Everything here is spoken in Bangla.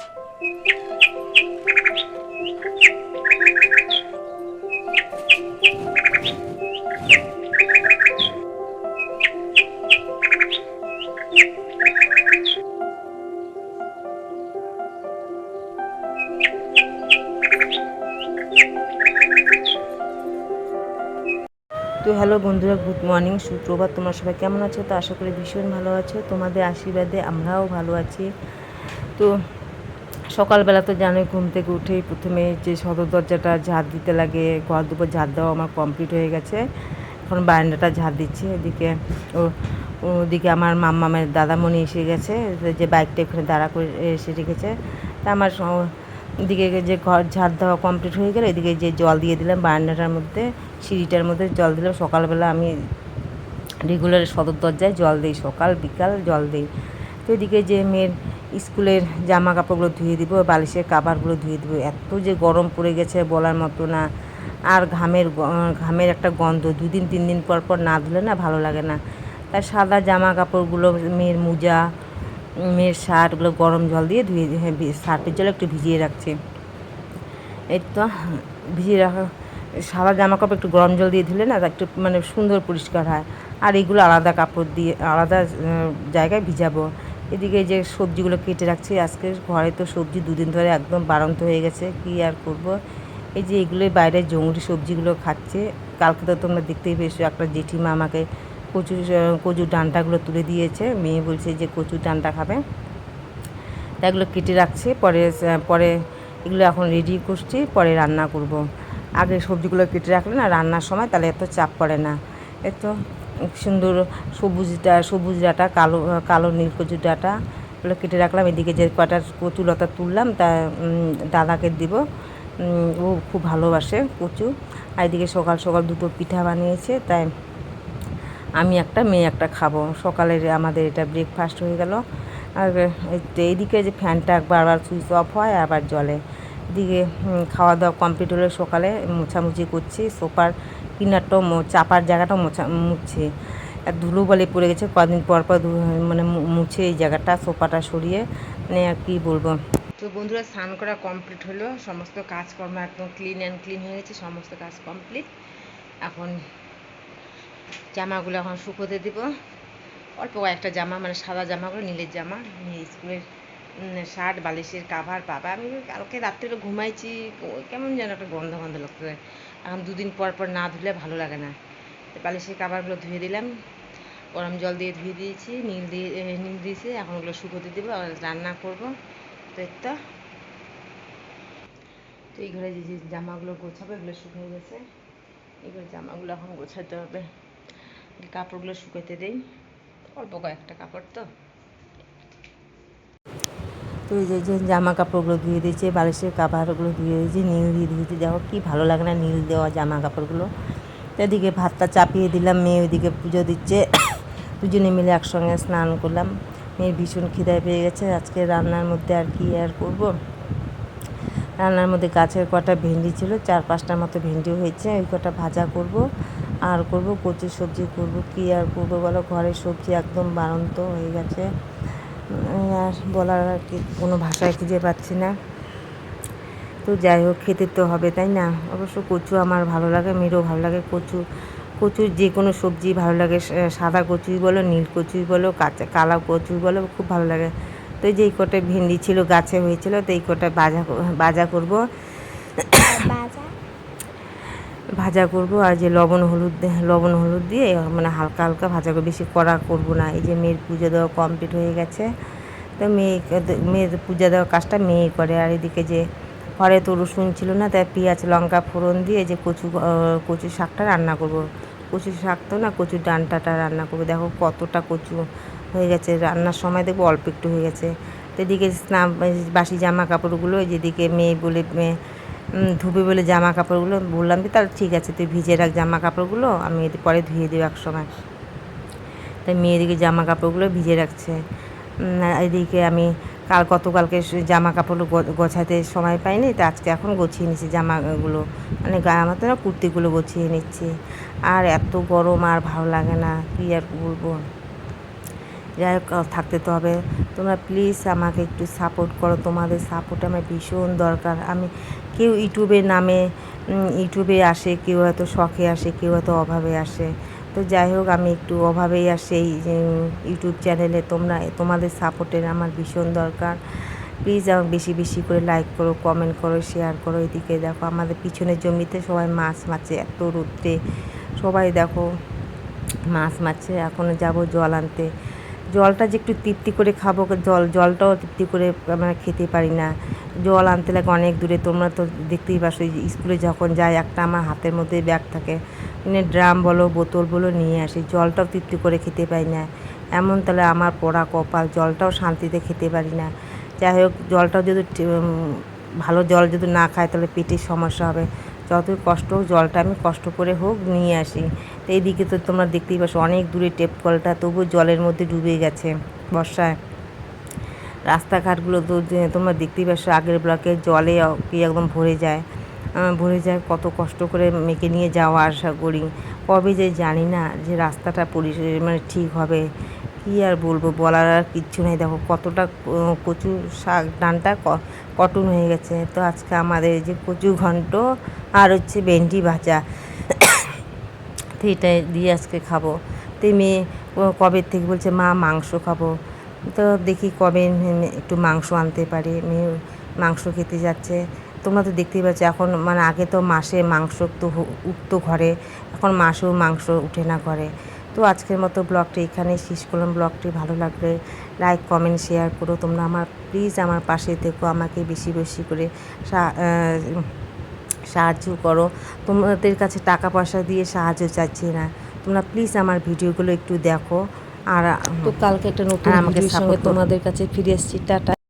তো হ্যালো বন্ধুরা, গুড মর্নিং, সুপ্রভাত। তোমরা সবাই কেমন আছো? তো আশা করি ভীষণ ভালো আছো। তোমাদের আশীর্বাদে আমরাও ভালো আছি। তো সকালবেলা তো জানোই, ঘুম থেকে উঠেই প্রথমে যে সদর দরজাটা ঝাড় দিতে লাগে, ঘর দুপুর ঝাড় দেওয়া আমার কমপ্লিট হয়ে গেছে। এখন বারান্দাটা ঝাড় দিচ্ছি। ওদিকে আমার মাম্মামের দাদামণি এসে গেছে, যে বাইকটা এখানে দাঁড়া করে এসে রেখেছে। তা আমার এদিকে যে ঘর ঝাড় দেওয়া কমপ্লিট হয়ে গেলে এদিকে যে জল দিয়ে দিলাম বারান্দাটার মধ্যে, সিঁড়িটার মধ্যে জল দিলাম। সকালবেলা আমি রেগুলার সদর দরজায় জল দিই, সকাল বিকাল জল দিই। তো এদিকে যে মেয়ের স্কুলের জামা কাপড়গুলো ধুয়ে দিব, বালিশের কাভারগুলো ধুয়ে দিব। এত যে গরম পড়ে গেছে বলার মতো না। আর ঘামের একটা গন্ধ, 2-3 দিন পর পর না ধুলে না ভালো লাগে না। তার সাদা জামা কাপড়গুলো, মেয়ের মোজা, মেয়ের শার্টগুলো গরম জল দিয়ে ধুয়ে, শার্টের জলে একটু ভিজিয়ে রাখছি। এই তো ভিজিয়ে রাখা সাদা জামা কাপড় একটু গরম জল দিয়ে ধুলে না একটু মানে সুন্দর পরিষ্কার হয়। আর এগুলো আলাদা কাপড় দিয়ে আলাদা জায়গায় ভিজাবো। এদিকে যে সবজিগুলো কেটে রাখছি, আজকে ঘরে তো সবজি 2 দিন ধরে একদম বাড়ন্ত হয়ে গেছে, কি আর করব। এই যে এগুলোই বাইরে জঙ্গলি সবজিগুলো খাচ্ছে। কালকে তো তোমরা দেখতেই পেয়েছো, একটা জেঠিমা আমাকে কচুর ডাঁটাগুলো তুলে দিয়েছে। মেয়ে বলছে যে কচুর ডাঁটা খাবে, তাই এগুলো কেটে রাখছি। পরে পরে এগুলো এখন রেডি করছি, পরে রান্না করব। আগে সবজিগুলো কেটে রাখলে না রান্নার সময় তাহলে এত চাপ পড়ে না। এত সুন্দর সবুজ ডাঁটা, কালো কালো নীল কচুর ডাঁটা এগুলো কেটে রাখলাম। এদিকে যে কটা কচু লতা তুললাম তা দাদাকে দিব, ও খুব ভালোবাসে কচু। আর এদিকে সকাল সকাল 2টো পিঠা বানিয়েছে, তাই আমি একটা, মেয়ে একটা খাবো। সকালের আমাদের এটা ব্রেকফাস্ট হয়ে গেল। আর এইদিকে যে ফ্যানটা একবার সুইচ অফ হয় আবার জ্বলে। এদিকে খাওয়া দাওয়া কমপ্লিট হলে সকালে মোছামুছি করছি। সোফার কিনারটাও চাপার জায়গাটাও মুছছি। আর ধুলো বলে পড়ে গেছে, কদিন পর পর মানে মুছে এই জায়গাটা, সোফাটা সরিয়ে, মানে আর কী বলবো। তো বন্ধুরা, স্নান করা কমপ্লিট হলো, সমস্ত কাজকর্ম একদম ক্লিন অ্যান্ড ক্লিন হয়ে গেছে, সমস্ত কাজ কমপ্লিট। এখন জামাগুলো এখন শুকোতে দিব। অল্প কয়েকটা জামা, মানে সাদা জামাগুলো, নীলের জামা, স্কুলের শার্ট, বালিশের কাভার। বাবা, আমি কালকে রাত্রে ঘুমাইছি, কেমন যেন একটা গন্ধ গন্ধ লাগতেছে। এখন 2 দিন পর পর না ধুলে ভালো লাগে না। তো বালিশের কাভারগুলো ধুয়ে দিলাম, গরম জল দিয়ে ধুয়ে দিয়েছি, নীল দিয়েছি। এখন ওগুলো শুকোতে দেবো, আর রান্না করবো। তো এই ঘরে যে জামাগুলো গোছাবো, এগুলো শুকিয়ে গেছে। এগুলো জামাগুলো এখন গোছাতে হবে। কাপড়গুলো শুকোতে দেই, অল্প কয়েকটা কাপড় তো। তো এই যে জামা কাপড়গুলো ধুয়ে দিয়েছি, বালিশের কাভারগুলো ধুয়ে দিয়েছি, নীল দিয়ে ধুয়েছি। দেখো কি ভালো লাগে না নীল দেওয়া জামা কাপড়গুলো। তো এদিকে ভাতটা চাপিয়ে দিলাম, মেয়ে ওইদিকে পুজো দিচ্ছে। দুজনে মিলে একসঙ্গে স্নান করলাম। মেয়ের ভীষণ খিদায় পেয়ে গেছে। আজকে রান্নার মধ্যে আর কি আর করব। রান্নার মধ্যে গাছের কটা ভেন্ডি ছিল, 4-5টার মতো ভেন্ডি হয়েছে, ওই কটা ভাজা করব। আর করব কচুর সবজি করব, কি আর করবো বলো, ঘরের সবজি একদম বাড়ন্ত হয়ে গেছে। আর বলার আর কি কোনো ভাষায় খুঁজে পাচ্ছি না। তো যাই হোক, খেতে তো হবে, তাই না? অবশ্য কচু আমার ভালো লাগে, মেয়েরও ভালো লাগে। কচুর যে কোনো সবজি ভালো লাগে, সাদা কচুই বলো, নীল কচুই বলো, কালা কচুই বলো, খুব ভালো লাগে। তো এই যে এই কটা ভেন্ডি ছিল, গাছে হয়েছিল, তো এই কটা ভাজা করব। ভাজা করব। আর যে লবণ হলুদ দিয়ে মানে হালকা হালকা ভাজা করবো, বেশি কড়া করব না। এই যে মেয়ের পুজো দেওয়া কমপ্লিট হয়ে গেছে, তো মেয়ের পূজা দেওয়ার কাজটা মেয়ে করে। আর এদিকে যে ঘরে তো রসুন ছিল না, তাই পেঁয়াজ লঙ্কা ফোড়ন দিয়ে যে কচু শাকটা রান্না করব। কচু শাক তো না, কচুর ডাঁটাটা রান্না করবো। দেখো কতটা কচু হয়ে গেছে, রান্নার সময় দেখবো অল্প একটু হয়ে গেছে। তো এদিকে বাসি জামা কাপড়গুলো, যেদিকে মেয়ে বলে ধুবে বলে জামা কাপড়গুলো বললাম যে তাহলে ঠিক আছে, তুই ভিজে রাখ জামা কাপড়গুলো, আমি পরে ধুয়ে দেবো এক সময়। তাই মেয়েদিকে জামা কাপড়গুলো ভিজে রাখছে। এদিকে আমি গতকালকে জামা কাপড়গুলো গোছাতে সময় পাইনি, তো আজকে এখন গুছিয়ে নিচ্ছি জামাগুলো, মানে আমার তো না কুর্তিগুলো গুছিয়ে নিচ্ছি। আর এত গরম আর ভালো লাগে না, কী আর বলবো। যাই হোক থাকতে তো হবে। তোমরা প্লিজ আমাকে একটু সাপোর্ট করো, তোমাদের সাপোর্ট আমার ভীষণ দরকার। আমি কেউ ইউটিউবের নামে ইউটিউবে আসে, কেউ হয়তো শখে আসে, কেউ হয়তো অভাবে আসে। তো যাই হোক আমি একটু অভাবেই আসি এই ইউটিউব চ্যানেলে। তোমাদের সাপোর্টের আমার ভীষণ দরকার। প্লিজ আমাকে বেশি বেশি করে লাইক করো, কমেন্ট করো, শেয়ার করো। এদিকে দেখো আমাদের পিছনের জমিতে সবাই মাছ মারছে, এত রৌদ্রে সবাই দেখো মাছ মারছে। এখনও যাব জল আনতে, জলটা যে একটু তৃপ্তি করে খাবো, জলটাও তৃপ্তি করে আমরা খেতে পারি না। জল আনতে লাগে অনেক দূরে। তোমরা তো দেখতেই পাচ্ছ স্কুলে যখন যাই একটা আমার হাতের মধ্যে ব্যাগ থাকে, মানে ড্রাম বলো বোতল বলো নিয়ে আসি, জলটাও তৃপ্তি করে খেতে পারি না। এমন তাহলে আমার পোড়া কপাল, জলটাও শান্তিতে খেতে পারি না। যাই হোক জলটাও যদি ভালো জল যদি না খায় তাহলে পেটের সমস্যা হবে। যতই কষ্ট হোক জলটা আমি কষ্ট করে হোক নিয়ে আসি। তো এইদিকে তো তোমরা দেখতেই পাচ্ছ অনেক দূরে টেপ কলটা, তবু জলের মধ্যে ডুবে গেছে বর্ষায়। রাস্তাঘাটগুলো তো তোমরা দেখতেই পাচ্ছ আগের ব্লকে জলে কি একদম ভরে যায়। কত কষ্ট করে মেয়েকে নিয়ে যাওয়া আসা করি, কবে যে জানি না যে রাস্তাটা মানে ঠিক হবে। কী আর বলবো, বলার আর কিচ্ছু নেই। দেখো কতটা কচু শাক ডানটা কটন হয়ে গেছে। তো আজকে আমাদের যে কচু ঘন্ট আর হচ্ছে ভেন্ডি ভাজা, তো এটা দিয়ে আজকে খাবো। তো মেয়ে কবে থেকে বলছে মা মাংস খাবো। তো দেখি কবে একটু মাংস আনতে পারি। মেয়ে মাংস খেতে যাচ্ছে। তোমরা তো দেখতেই পাচ্ছ এখন, মানে আগে তো মাসে মাংস তো উঠতো ঘরে, এখন মাসেও মাংস উঠে না ঘরে। তো আজকের মতো ব্লগটি এখানেই শেষ করলাম। ব্লগটি ভালো লাগলে লাইক কমেন্ট শেয়ার করো। তোমরা প্লিজ আমার পাশে থেকো, আমাকে বেশি বেশি করে সাহায্য করো। তোমাদের কাছে টাকা পয়সা দিয়ে সাহায্য চাচ্ছি না, তোমরা প্লিজ আমার ভিডিওগুলো একটু দেখো। আর তো কালকে একটা নতুন ভিডিওর সঙ্গে তোমাদের কাছে ফিরে এসেছি। টাটা।